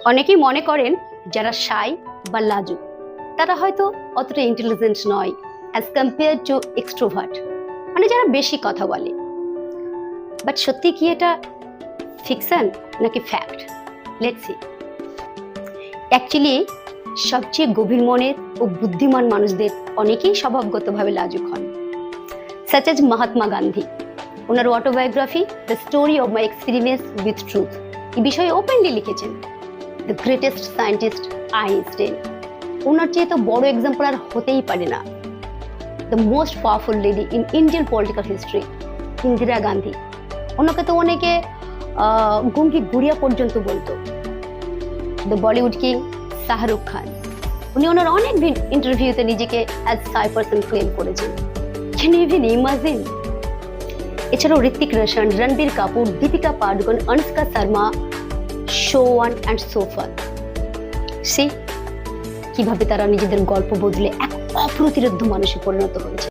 অনেকেই মনে করেন যারা শাই বা লাজুক তারা হয়তো অতটা ইন্টেলিজেন্ট নয় অ্যাজ কম্পেয়ার টু এক্সট্রোভার্ট, মানে যারা বেশি কথা বলে। বাট সত্যি কি এটা ফিকশন নাকি ফ্যাক্ট? Let's see. অ্যাকচুয়ালি সবচেয়ে গভীর মনের ও বুদ্ধিমান মানুষদের অনেকেই স্বভাবগতভাবে লাজুক হন, সাচ এজ মহাত্মা গান্ধী। ওনার autobiography the story of my experience with truth এই বিষয়ে ওপেনলি লিখেছেন। দ্য গ্রেটেস্ট সায়েন্টিস্ট আইনস্টাইন, ওনার চেয়ে তো বড় এক্সাম্পল আর হতেই পারে না। The most powerful lady in Indian political history Indira Gandhi, ওনাকে তো অনেকে গুঙ্গি গুড়িয়া পর্যন্ত বলতো। The Bollywood king Shahrukh Khan, উনি ওনার অনেক ইন্টারভিউতে নিজেকে অ্যাজ সাই পারসন ক্লেম করেছেন। Can you even imagine? এছাড়াও ঋত্বিক রোশন, রণবীর কাপুর, দীপিকা পাডুকোন, অনুষ্কা শর্মা, শোয়ান অ্যান্ড সোফান, সে কিভাবে তারা নিজেদের গল্প বদলে এক অপ্রতিরোধ্য মানুষে পরিণত হয়েছে।